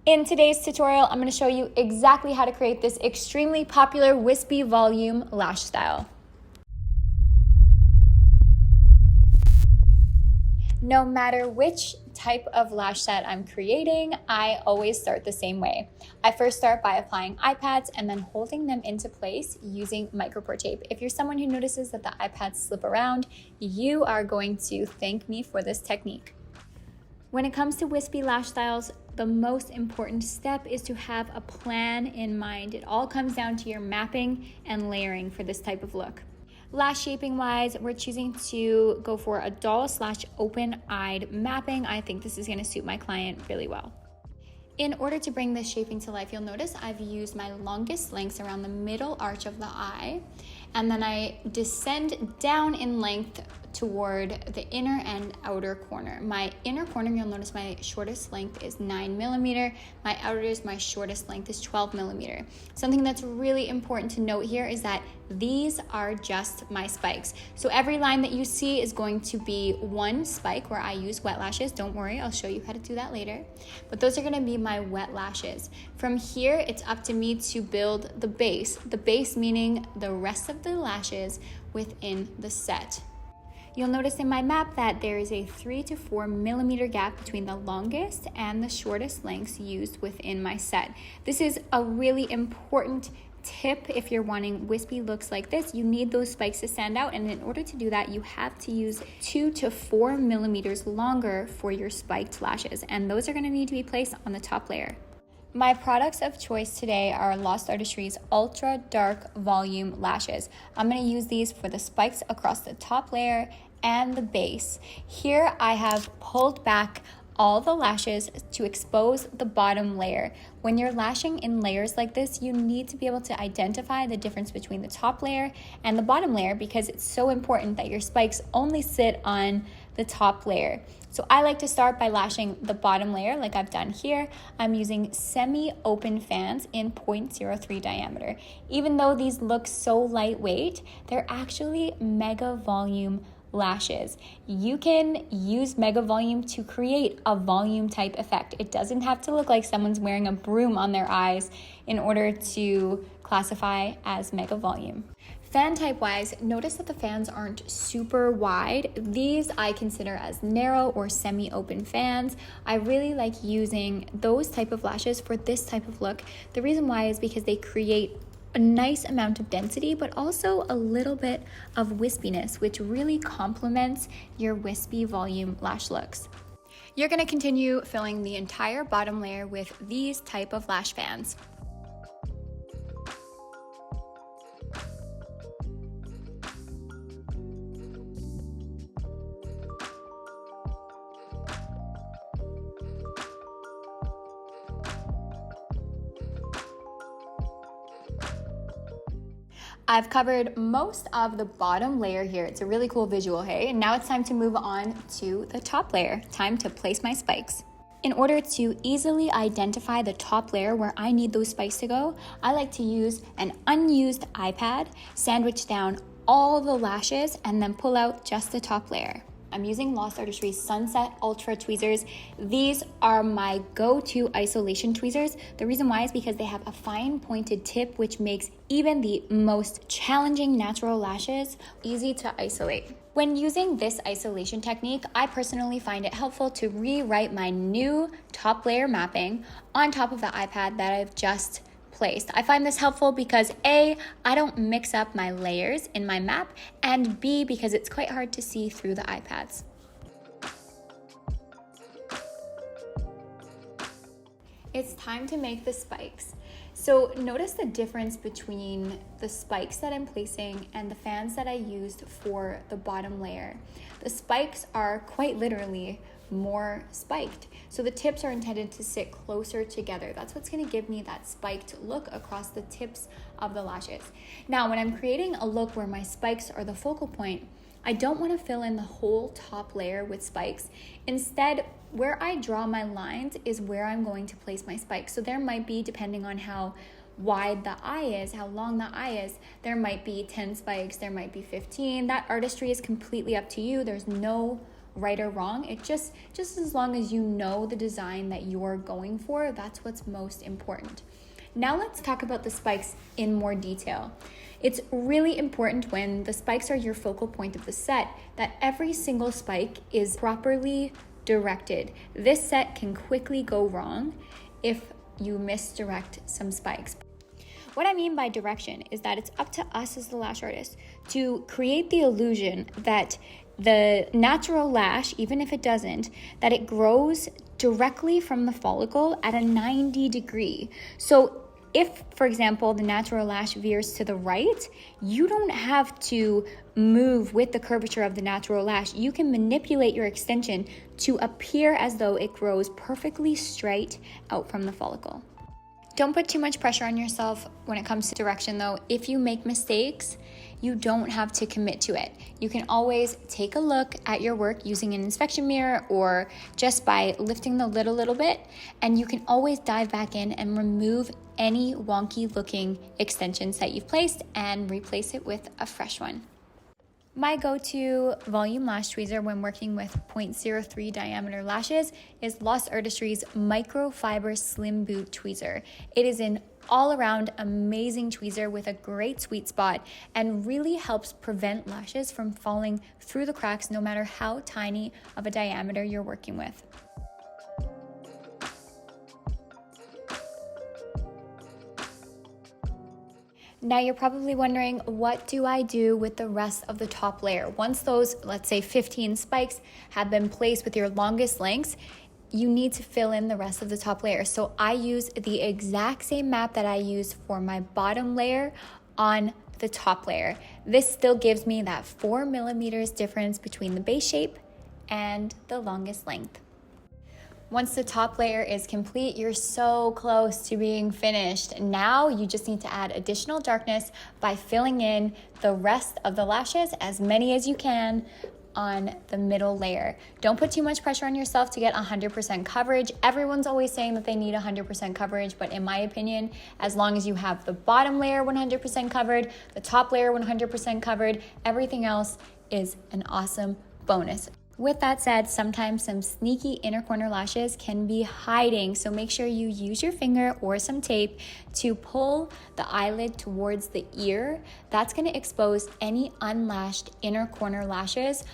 In today's tutorial, I'm going to show you exactly how to create this extremely popular wispy volume lash style. No matter which type of lash set I'm creating, I always start the same way. I first start by applying Eyepads and then holding them into place using Microfibre tape. If you're someone who notices that the Eyepads slip around, you are going to thank me for this technique. When it comes to wispy lash styles, the most important step is to have a plan in mind. It all comes down to your mapping and layering for this type of look. Lash shaping wise, we're choosing to go for a doll/open-eyed mapping. I think this is going to suit my client really well. In order to bring this shaping to life, you'll notice I've used my longest lengths around the middle arch of the eye, and then I descend down in length toward the inner and outer corner. My inner corner, you'll notice my shortest length is 9mm. My my shortest length is 12mm. Something that's really important to note here is that these are just my spikes. So every line that you see is going to be one spike where I use wet lashes. Don't worry, I'll show you how to do that later. But those are gonna be my wet lashes. From here, it's up to me to build the base. The base meaning the rest of the lashes within the set. You'll notice in my map that there is a 3 to 4mm gap between the longest and the shortest lengths used within my set. This is a really important tip if you're wanting wispy looks like this. You need those spikes to stand out, and in order to do that, you have to use 2 to 4mm longer for your spiked lashes, and those are going to need to be placed on the top layer. My products of choice today are Lost Artistry's Ultra Dark Volume Lashes. I'm going to use these for the spikes across the top layer and the base. Here I have pulled back all the lashes to expose the bottom layer. When you're lashing in layers like this, you need to be able to identify the difference between the top layer and the bottom layer because it's so important that your spikes only sit on the top layer. So I like to start by lashing the bottom layer like I've done here. I'm using semi-open fans in 0.03 diameter. Even though these look so lightweight, they're actually mega volume lashes. You can use mega volume to create a volume type effect. It doesn't have to look like someone's wearing a broom on their eyes in order to classify as mega volume. Fan type wise, notice that the fans aren't super wide. These I consider as narrow or semi-open fans. I really like using those type of lashes for this type of look. The reason why is because they create a nice amount of density, but also a little bit of wispiness, which really complements your wispy volume lash looks. You're gonna continue filling the entire bottom layer with these type of lash fans. I've covered most of the bottom layer here. It's a really cool visual, hey? And now it's time to move on to the top layer. Time to place my spikes. In order to easily identify the top layer where I need those spikes to go, I like to use an unused Eyepad, sandwich down all the lashes, and then pull out just the top layer. I'm using Lost Artistry's Sunset Ultra tweezers. These are my go-to isolation tweezers. The reason why is because they have a fine pointed tip, which makes even the most challenging natural lashes easy to isolate. When using this isolation technique, I personally find it helpful to rewrite my new top layer mapping on top of the Eyepad that I've just placed. I find this helpful because A, I don't mix up my layers in my map, and B, because it's quite hard to see through the Eyepads. It's time to make the spikes. So notice the difference between the spikes that I'm placing and the fans that I used for the bottom layer. The spikes are quite literally more spiked. So the tips are intended to sit closer together. That's what's gonna give me that spiked look across the tips of the lashes. Now, when I'm creating a look where my spikes are the focal point, I don't wanna fill in the whole top layer with spikes. Instead, where I draw my lines is where I'm going to place my spikes. So there might be, depending on how wide the eye is, how long the eye is, there might be 10 spikes, there might be 15. That artistry is completely up to you. There's no right or wrong. It just as long as you know the design that you're going for, that's what's most important. Now let's talk about the spikes in more detail. It's really important when the spikes are your focal point of the set that every single spike is properly directed. This set can quickly go wrong if you misdirect some spikes. What I mean by direction is that it's up to us as the lash artist to create the illusion that the natural lash, even if it doesn't, that it grows directly from the follicle at a 90 degree. So if, for example, the natural lash veers to the right, you don't have to move with the curvature of the natural lash. You can manipulate your extension to appear as though it grows perfectly straight out from the follicle. Don't put too much pressure on yourself when it comes to direction though. If you make mistakes, you don't have to commit to it. You can always take a look at your work using an inspection mirror or just by lifting the lid a little bit, and you can always dive back in and remove any wonky looking extensions that you've placed and replace it with a fresh one. My go-to volume lash tweezer when working with 0.03 diameter lashes is Lost Artistry's Microfibre Slim Boot Tweezer. It is an all-around amazing tweezer with a great sweet spot and really helps prevent lashes from falling through the cracks no matter how tiny of a diameter you're working with. Now you're probably wondering, what do I do with the rest of the top layer? Once those, let's say 15 spikes have been placed with your longest lengths, you need to fill in the rest of the top layer. So I use the exact same map that I use for my bottom layer on the top layer. This still gives me that 4 millimeters difference between the base shape and the longest length. Once the top layer is complete, you're so close to being finished. Now you just need to add additional darkness by filling in the rest of the lashes, as many as you can, on the middle layer. Don't put too much pressure on yourself to get 100% coverage. Everyone's always saying that they need 100% coverage, but in my opinion, as long as you have the bottom layer 100% covered, the top layer 100% covered, everything else is an awesome bonus. With that said, sometimes some sneaky inner corner lashes can be hiding, so make sure you use your finger or some tape to pull the eyelid towards the ear. That's going to expose any unlashed inner corner lashes.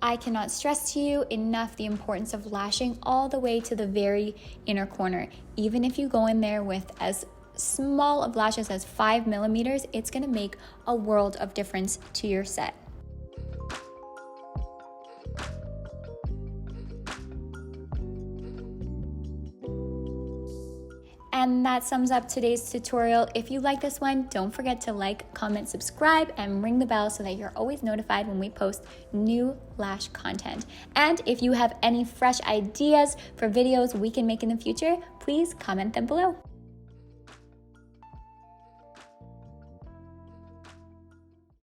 I cannot stress to you enough the importance of lashing all the way to the very inner corner. Even if you go in there with as small of lashes as 5 millimeters, it's going to make a world of difference to your set. And that sums up today's tutorial. If you like this one, don't forget to like, comment, subscribe, and ring the bell so that you're always notified when we post new lash content. And if you have any fresh ideas for videos we can make in the future, please comment them below.